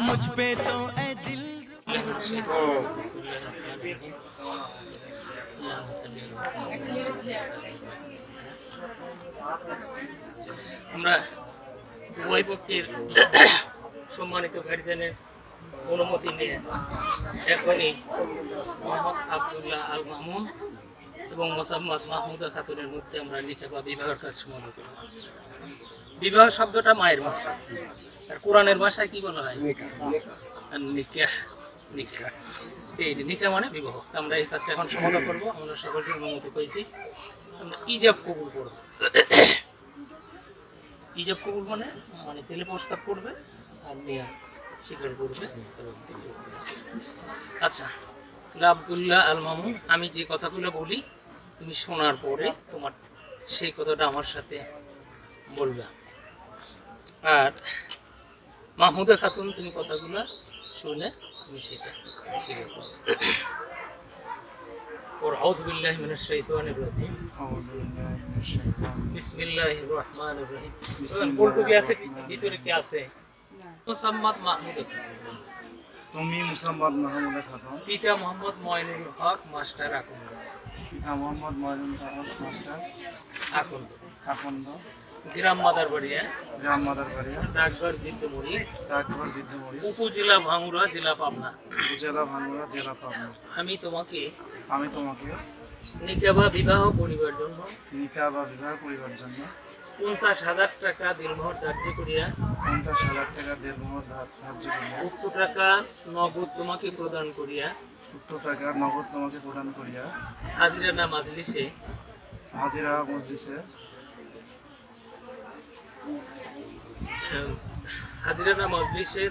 मुझ पे तो ऐ दिल আমরা উভয় পক্ষের সম্মানিত গার্জিয়ানের অনুমতি নিয়ে এখনই মোহাম্মদ আব্দুল্লাহ আল মামুন এবং মোসাম্মদ মাহমুদা খাতুনের মধ্যে আমরা নিকাহ বা বিবাহের কাজ সমাধান করি। বিবাহ শব্দটা মায়ের ভাষা, আর কোরআনের ভাষায় কি বলা হয়? নিকাহ। নিকাহ এই নিকাহ মানে বিবাহ। আমরা এই কাজটা এখন সমাধান করবো। আমরা সকলকে অনুমতি পেয়েছি। আমরা ইজাব কবুল করবো। ইজাব কবুল মানে মানে ছেলে প্রস্তাব করবে আর মেয়ে স্বীকার করবে। আচ্ছা, আব্দুল্লাহ আল মামুন, আমি যে কথাগুলো বলি তুমি শোনার পরে তোমার সেই কথাটা আমার সাথে বলবে। আর মাহমুদা খাতুন, তুমি কথাগুলো শুনে তুমি সেটা স্বীকার করবে। أعوذ بالله من الشيطان الرجيم بسم الله الرحمن الرحيم বলতো কি আছে ভিতরে কি আছে? মোসাম্মদ মাহমুদা খাতুন। তুমি মুসাম্মদ মাহমুদা খাতুন। পিতা মোহাম্মদ ময়নুল হক মাস্টার আকন্দ। পিতা মোহাম্মদ ময়নুল হক মাস্টার আকন্দ। আকন্দ। গ্রাম মাদারবাড়িয়া। গ্রাম মাদারবাড়িয়া। ডাকঘর বৃদ্ধমুড়ি। ডাকঘর বৃদ্ধমুড়ি। উপজেলা ভাঙ্গুড়া, জেলা পাবনা। উপজেলা ভাঙ্গুড়া, জেলা পাবনা। আমি তোমাকে নিকাহ বা বিবাহ করিবার জন্য 50,000 টাকা দিলমোহর ধার্য করিয়া 50,000 টাকা দিলমোহর ধার্য করিয়া উক্ত টাকা নগদ তোমাকে প্রদান করিয়া হাজিরা মজলিসে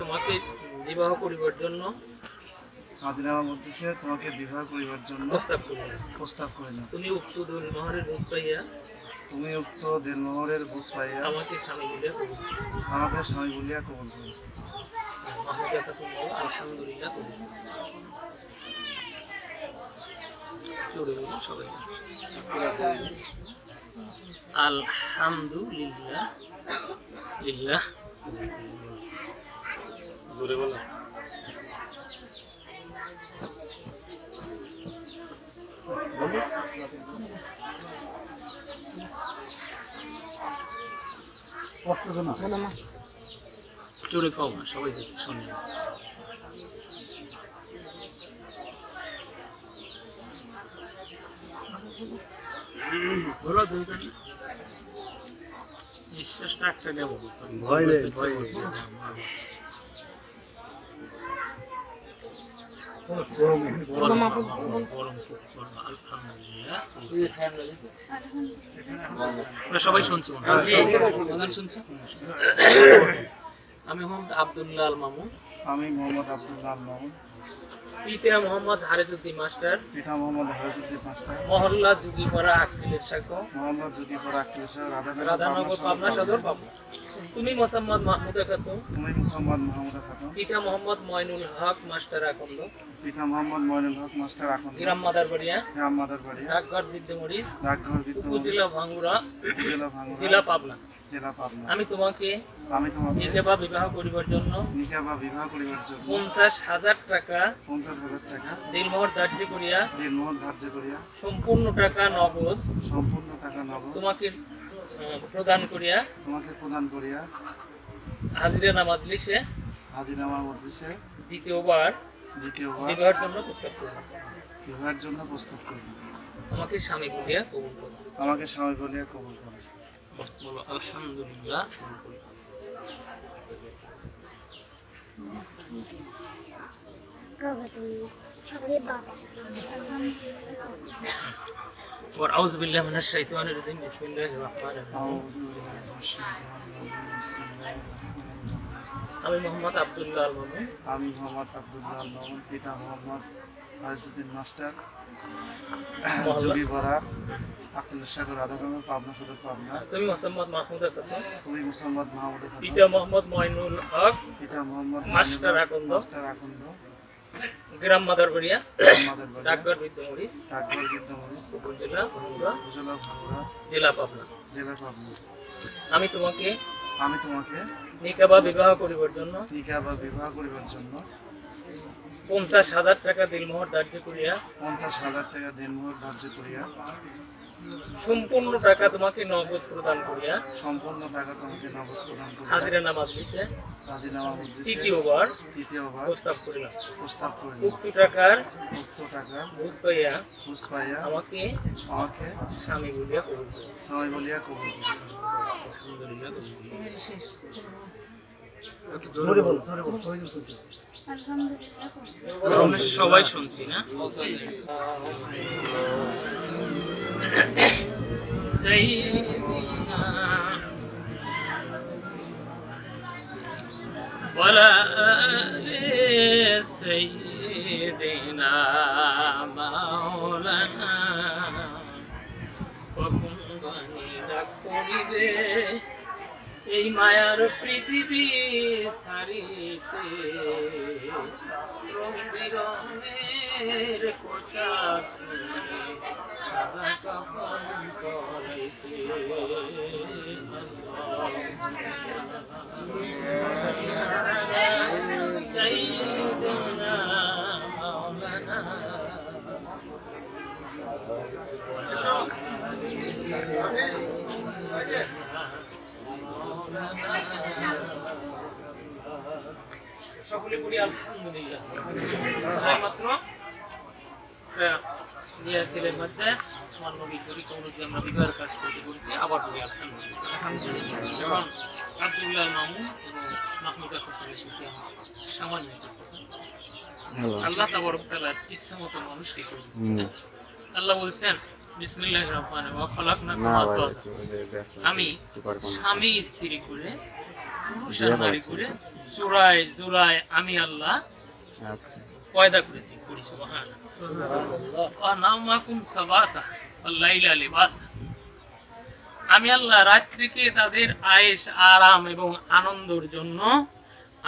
তোমাকে বিবাহ করিবার জন্য প্রস্তাব করিলাম। তুমি উক্ত দিলমোহরের বুঝ পাইয়া আমাকে স্বামী বলিয়া কবুল করো। মাহমুদা খাতুন বলো আলহামদুলিল্লাহ কবুল করো। জোরে বলুন সবাই। আলহামদুলিল্লাহ লিল্লাহ। জোরে বলো। জোরে খাও না, সবাই শোনে। নিঃশ্বাসটা একটা নেব। সবাই শুনছি, শুনছি। আমি মোহাম্মদ আব্দুল্লাহ আল মামুন। পিতা মোহাম্মদ হারেজউদ্দিন মাস্টার। মহল্লা যুগীপাড়া আক্কিলের শাখা, রাধানগর, পাবনা সদর, পাবনা। তুমি মোসাম্মদ মাহমুদা খাতুন। পিতা মোহাম্মদ ময়নুল হক মাস্টার আকন্দ। গ্রাম মাদারবাড়িয়া। ডাকঘর বৃদ্ধমুড়ি, উপজেলা ভাঙ্গুড়া, জেলা পাবনা। আমি তোমাকে নিকাহ বা বিবাহ করিবার জন্য 50,000 টাকা দিলমোহর ধার্য করিয়া সম্পূর্ণ টাকা নগদ তোমাকে প্রদান করিয়া হাজিরা মজলিসে দ্বিতীয়বার বিবাহের জন্য প্রস্তাব করব। আমাকে স্বামী বলিয়া কবুল করো। বলো আলহামদুলিল্লাহ। أعوذ بالله من الشيطان الرجيم بسم الله الرحمن الرحيم আমি মোহাম্মদ আব্দুল্লাহ আল মামুন। পিতা মোহাম্মদ হারেজউদ্দিন মাস্টার, যুগীপাড়া, আক্কিলের শাখা, রাধানগর, পাবনা সদর, পাবনা। তুমি মোসাম্মদ মাহমুদা খাতুন। পিতা মোহাম্মদ ময়নুল হক মাস্টার আকন্দ। গ্রাম মাদারবাড়িয়া, মাদারবাড়িয়া, ডাকঘর বিদ্যমরিচ, ডাকঘর বিদ্যমরিচ, উপজেলা ভাঙ্গুড়া, উপজেলা ভাঙ্গুড়া, জেলা পাবনা। জেলা পাবনা। আমি তোমাকে আমি তোমাকে নিকাহ বা বিবাহ করিবার জন্য নিকাহ বা বিবাহ করিবার জন্য 50,000 টাকা দিলমোহর ধার্য করিয়া 50,000 টাকা দেনমোহর ধার্য করিয়া সম্পূর্ণ টাকা তোমাকে নগদ প্রদান করিয়া সম্পূর্ণ টাকা তোমাকে নগদ প্রদান করিয়া হাজিরা নামাজ দিছে রাজিনামা উদ্দেশ্যে তৃতীয়বার তৃতীয়বার প্রস্তাব করিলাম। প্রস্তাব করিল। উক্ত টাকার উক্ত টাকা বুঝ পাইয়া বুঝ পাইয়া আমাকে আমাকে স্বামী বলিয়া কবুল করিল। সময় বলিয়া কবুল করিল। আলহামদুলিল্লাহ, কবুল করিল। আমরা সবাই শুনছি না? সাইয়্যিদিনা ওয়ালা আলি সাইয়্যিদিনা মাওলানা কখন গানি ডাক পড়িবে এই মায়ার পৃথিবী সারিতে রং বিরঙের পোশাক পরে সাদা কাফন পরাইতে সাইয়্যিদুনা মাওলানা সকলে বলি আলহামদুলিল্লাহ। মাত্র ছেলের মধ্যে আমার নবী করি কৌরজি আমরা বিবাহের কাজ করতে করেছি, আবার বলি আলহামদুলিল্লাহ। যেমন আব্দুল্লাহ মামুন এবং মাহমুদা খসরের প্রতি আমার সামান্য আল্লাহ তাবারক তাআলার ইচ্ছা মতো মানুষকে করে দিয়েছেন। আল্লাহ বলছেন বিসমিল্লাহির রহমানির রহিম খালাকনাকুম আজওয়াজা, আমি স্বামী স্ত্রী করে পুরুষ আর নারী করে জোড়ায় জোড়ায় আমি আল্লাহ পয়দা করেছি। পড়ি সুবহানাল্লাহ। ওয়া নামাকুম সাবাতা ওয়াল লাইলা লিবাসা, আমি আল্লাহ রাত্রিকে তাদের আয়েশ আরাম এবং আনন্দের জন্য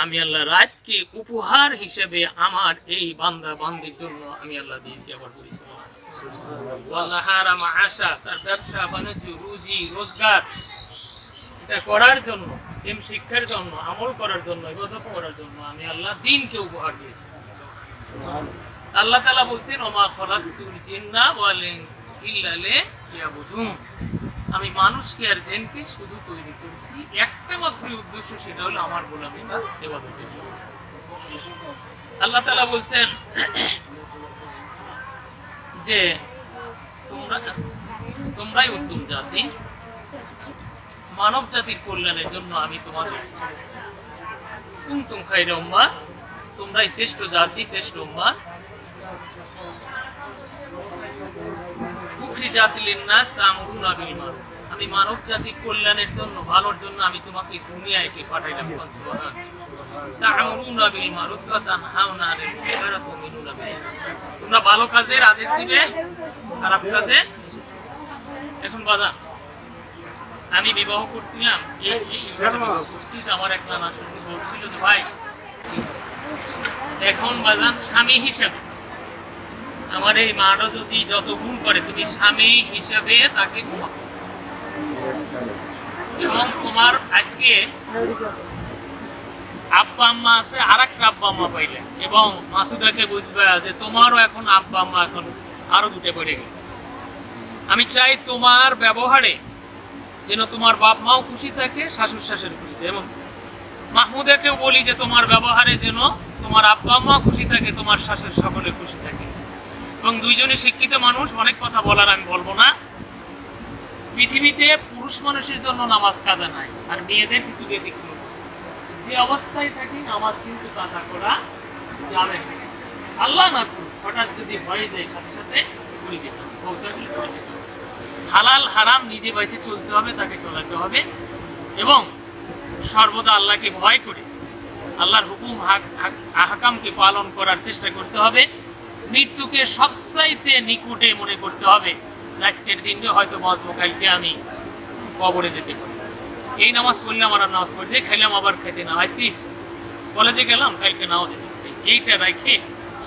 আমি আল্লাহ রাতকে উপহার হিসেবে আমার এই বান্দা বান্দির জন্য আমি আল্লাহ দিয়েছি। আবার বলি সুবহানাল্লাহ। ওয়া নাহারা মাআশা, তার ব্যবসা বাণিজ্য রুজি রোজগার এটা করার জন্য, এম শিক্ষার জন্য, আমল করার জন্য, ইবাদত করার জন্য আমি আল্লাহ দিনকে উপহার দিয়েছি। আল্লাহ তাআলা বলছেন ওমা খালাকতুল জিন্না ওয়াল ইনসা ইল্লা লিয়াবুদুন, আমি মানুষকে আর জিনকে শুধু তৈরি করেছি একটা মাত্র উদ্দেশ্য, সেটা হলো আমার গোলামি বা ইবাদতের জন্য। আল্লাহ তাআলা বলছেন যে তোমরাই উত্তম জাতি, মানব জাতির কল্যাণের জন্য আমি তোমাদের কুনতুম খায়রা উম্মাহ, তোমরাই শ্রেষ্ঠ জাতি শ্রেষ্ঠ উম্মাহ। উখরিজাত লিন-নাস তা'মুরুনা বিল মারুফ, আমি মানব জাতির কল্যাণের জন্য ভালোর জন্য আমি তোমাকে দুনিয়ায় পাঠাইলাম। সুবহানাল্লাহ। তা'মুরুনা বিল মারুফ ওয়া তানহাউনা আনিল মুনকার ওয়া তু'মিনুনা বিল্লাহ, তোমরা ভালো কাজের আদেশ দিবে, খারাপ কাজে নিষেধ করবে। এখন বাবা আমি বিবাহ করছিলাম, করছি তো আমার এক নানা শ্বশুর বলছিল যে ভাই এখন বাজান স্বামী হিসাবে আমার এই মাটা যদি যত ভুল করে তুমি স্বামী হিসাবে তাকে ঘুমাও, এবং তোমার আজকে আব্বা আম্মা আছে আর একটা আব্বা আম্মা পাইলে, এবং মাসুদাকে বুঝবে যে তোমারও এখন আব্বা আম্মা এখন আরো দুটো পড়ে গেল। আমি চাই তোমার ব্যবহারে যেন তোমার বাপ মাও খুশি থাকে, শাশুড় শাশুড়ি খুশি থাকে, এবং মাহমুদাকেও বলি যে তোমার ব্যবহারে যেন তোমার আব্বা আম্মা খুশি থাকে, তোমার শাশুড় সকলে খুশি থাকে। এবং দুইজনে শিক্ষিত মানুষ, অনেক কথা বলার আমি বলবো না। পৃথিবীতে পুরুষ মানুষের জন্য নামাজ কাজা নাই, আর মেয়েদের কিছু ব্যতিক্রম। যে অবস্থায় থাকি নামাজ কিন্তু কাজা করা যাবে না, আল্লাহ না করুক হঠাৎ যদি হয়ে যায় সাথে সাথে করে দিতে হবে। হালাল হারাম নিজে বাইছে চলতে হবে, তাকে চলাতে হবে, এবং সর্বদা আল্লাহকে ভয় করে আল্লাহর হুকুম আহকামকে পালন করার চেষ্টা করতে হবে। মৃত্যুকে সবচাইতে নিকটে মনে করতে হবে। আজকের দিনটা হয়তো বাঁচবো, কালকে আমি কবরে যেতে পারি। এই নামাজ পড়লাম আর নামাজ পড়তে খাইলাম, আবার খেতে না, আজকে কলেজে গেলাম কালকে নাও যেতে পারি। এইটা রেখে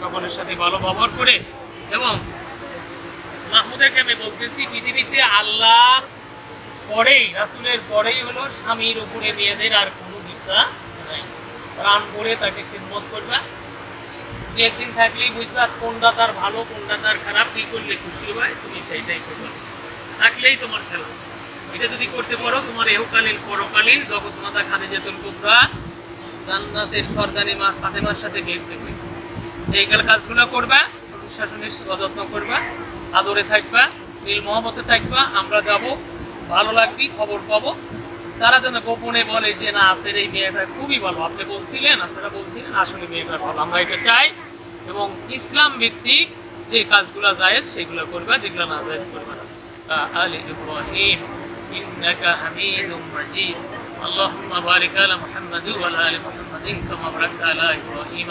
সকলের সাথে ভালো ব্যবহার করে। এবং মাহমুদাকে আমি বলতেছি, পৃথিবীতে আল্লাহ পরেই, রাসূলের পরেই হলো স্বামীর উপরে মেয়েদের আর কোনো বিদ্যা নাই। প্রাণ ভরে তাকে খিদমত করবা, দু একদিন থাকলেই বুঝবা কোনটা তার ভালো কোনটা তার খারাপ, কি করলে খুশি হয় তুমি সেইটাই করবা, থাকলেই তোমার খেলা। এটা যদি করতে পারো তোমার এহকালীন পরকালীন জগৎ মাতা খাদিজাতুল কুবরা জান্নাতের সরদারি মা ফাতেমার সাথে বিয়ে দেবে। এই কাজগুলো করবা, শাসনের যত্ন করবা, আদরে থাকবা, মিল মহব্বতে থাকবা। আমরা যাব, ভালো লাগবে, খবর পাবো। তারা যেন গোপনে বলে যে না আপনার এই মেয়েটা খুবই ভালো, আপনি বলছিলেন, আপনারা বলছিলেন, আসলে মেয়েটা ভালো। আমরা এটা চাই। এবং ইসলাম ভিত্তিক যে কাজগুলো জায়েজ সেগুলো করবা, যেগুলো না জায়েজ করবা না। আলি ইব্রাহিম ইন্নাকা হামিদুম মাজিদ। আল্লাহুম্মা বারিক আলা মুহাম্মাদ ওয়া আলা আলি মুহাম্মাদিন কামা বারাকতা আলা ইব্রাহিম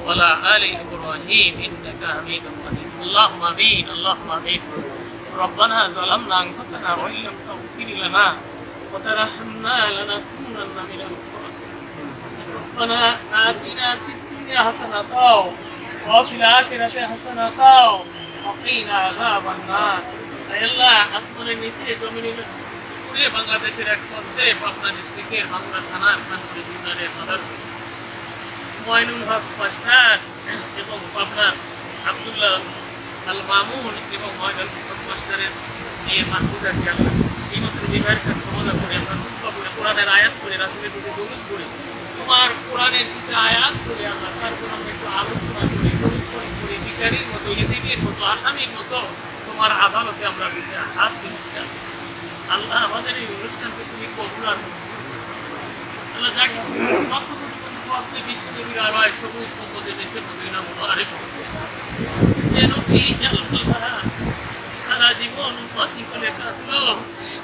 ওয়া আলা আলি ইব্রাহিম ইন্নাকা হামিদুম মাজিদ। আল্লাহুম্মা আমিন, আল্লাহুম্মা আমিন। ربنا ظلمنا أنفسنا وإن لم تغفر لنا وترحمنا لنكونن من الخاسرين. ربنا آتنا في الدنيا حسنة وفي الآخرة حسنة وقنا عذاب النار. আল্লাহ আসমানের নিচে জমিনের উপরে বাংলাদেশের এক পর্যায়ে পাবনা ডিস্ট্রিক্টের বাংলা থানার খানপুর ইউনিয়নের মাদার ময়নুল হক মাস্টার এবং পাবনার আব্দুল্লাহ আল মামুন এবং ময়নুল হক মাস্টারের মেয়ে মাহমুদাকে আল্লাহ এই মাত্র বিবাহের কাজ সমাধান করে আমরা রূপা করে কোরআনের আয়াত করে রাসূলের প্রতি দরুদ করে তোমার কোরআনের কিছু আয়াত করে আমরা তারপর আমরা একটু আলোচনা করে পরিশ্রম করে ভিখারির মতো, ইতিমের মতো, আসামির মতো তোমার আদালতে আমরা হাত দিচ্ছি। আল্লাহ আমাদের এই অনুষ্ঠানকে তুমি কবুল আর আল্লাহ যা কিছু আপনি বিশ্বনবীর আড়ায় সবুজ সম্পদে দেশে মদিনা মুবারক পৌঁছে যেন এই সারা জীবন উম্মতি বলে কাঁদলো,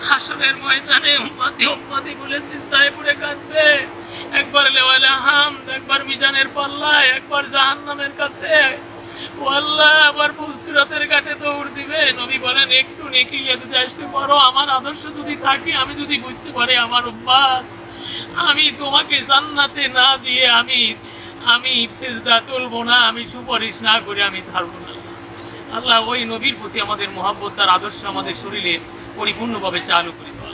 হাসরের ময়দানে উম্মতি উম্মতি বলে চিন্তায় পড়ে কাঁদবে। একবার লেওয়ালে হামদ, একবার মিজানের পাল্লায়, একবার জাহান্নামের কাছে। ও আল্লাহ আবার ফুলসিরাতের ঘাটে দৌড় দিবে। নবী বলেন একটু নেকি নিয়ে যদি আসতে পারো, আমার আদর্শ যদি থাকে, আমি যদি বুঝতে পারি আমার উম্মত, আমি তোমাকে জান্নাতে না দিয়ে আমি সিজদা তুলবো না, আমি সুপারিশ না করে আমি থাকবো না। আল্লাহ ওই নবীর প্রতি আমাদের মহব্বত, তার আদর্শ আমাদের শরীরে পরিপূর্ণভাবে চালু করে দাও।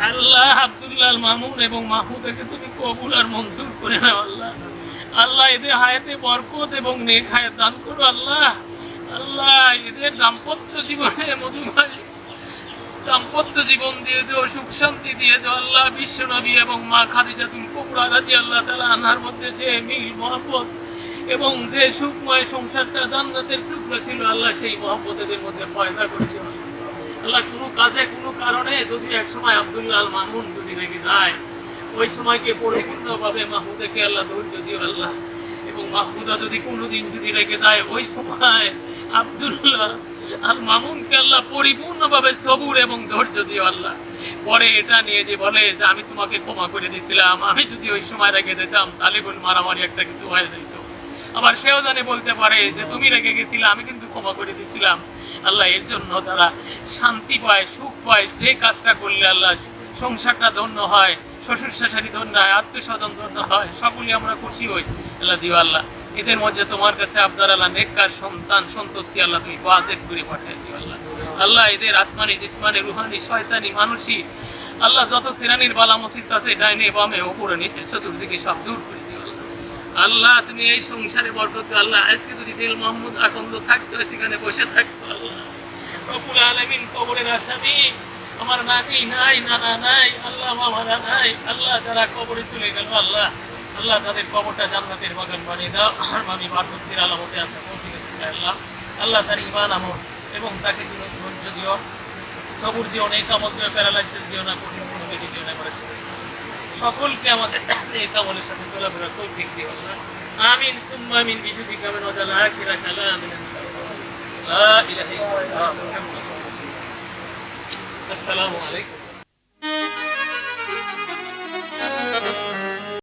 আল্লাহ আব্দুল্লাহ মামুন এবং মাহমুদাকে তুমি কবুল আর মঞ্জুর করে নাও। আল্লাহ আল্লাহ এদের হায়াতে বরকত এবং নেক হায়াত দান করো। আল্লাহ আল্লাহ এদের দাম্পত্য জীবনে মধুময় দাম্পত্য জীবন দিয়ে দিও, সুখ শান্তি দিয়ে দিও। আল্লাহ বিশ্ব নবী এবং মা খাদিজাতুল কুবরা রাদিয়াল্লাহু তাআলা আনহার মধ্যে যে মিল মহব্বত এবং যে সুখময় সংসারটা জান্নাতের টুকরো ছিল, আল্লাহ সেই মহব্বত এদের মধ্যে পয়দা করেছে। আল্লাহ কোনো কাজে কোনো কারণে যদি একসময় আব্দুল্লাহ আল মামুন যদি রেগে যায়, ওই সময়কে পরিপূর্ণভাবে মাহমুদাকে আল্লাহ ধৈর্য দিও। আল্লাহ এবং মাহমুদা যদি কোনোদিন যদি রেগে যায়, ওই সময় আব্দুল্লাহ আল মামুনকে আল্লাহ পরিপূর্ণভাবে সবুর এবং ধৈর্য দিও। আল্লাহ পরে এটা নিয়ে যে বলে যে আমি তোমাকে ক্ষমা করে দিয়েছিলাম, আমি যদি ওই সময় রেগে দিতাম তাহলে বল মারামারি একটা কিছু হয়ে যেত। আবার সেও জানে বলতে পারে যে তুমি রেগে গেছিলে, আমি কিন্তু ক্ষমা করে দিয়েছিলাম। আল্লাহ এর জন্য তারা শান্তি পায়, সুখ পায়। যে কাজটা করলে আল্লাহ সংসারটা ধন্য হয়, শ্বশুর শাশুড়ি ধন্য হয়, আত্মীয়স্বজন ধন্য হয়, সকলে আমরা খুশি হই। আল্লাহ দিও আল্লাহ এদের মধ্যে তোমার কাছে আবদার আল্লাহ নেককার সন্তান সন্ততি আল্লাহ তুমি ওয়াজেব করে পাঠিয়ে দিও। আল্লাহ আল্লাহ এদের আসমানি জিসমানি রুহানি শয়তানি মানসি আল্লাহ যত শ্রেণীর বালা মুসিবত আছে ডাইনে বামে ওপরে নিচে চতুর্দিকে সব দূর করে দিও। আল্লাহ তুমি এই সংসারে বরকত দিও। আল্লাহ আজকে যদি দিল মোহাম্মদ আকন্দ থাকতো, সেখানে বসে থাকতো। আল্লাহ রব্বুল আলামিন কবরের আসামি আমার নানি নাই, নানা নাই, আল্লাহ মামারা নাই, আল্লাহ তারা কবরে চলে গেল। আল্লাহ আল্লাহ তাদের কবরটা জান্নাতের বাগান বানিয়ে দাও। আর মামি বারকতের আলামতে আসা পৌঁছে গেছে। আল্লাহ আল্লাহ তার ইমান আমল এবং তাকে ধৈর্য দিও, সবুর দিও, নেক আমল দিও, প্যারালাইসিস দিও না, কঠিন কোনো বিধি দিও না। সকলকে আমাদের নেক আমলের সাথে চলাফেরা তৌফিক দিও। আল্লাহ আমিন সুম্মা আমিন বিজুদি কামেন ওয়াজাল আখিরা কালামিন লা ইলাহা ইল্লাল্লাহ। আসসালামু আলাইকুম।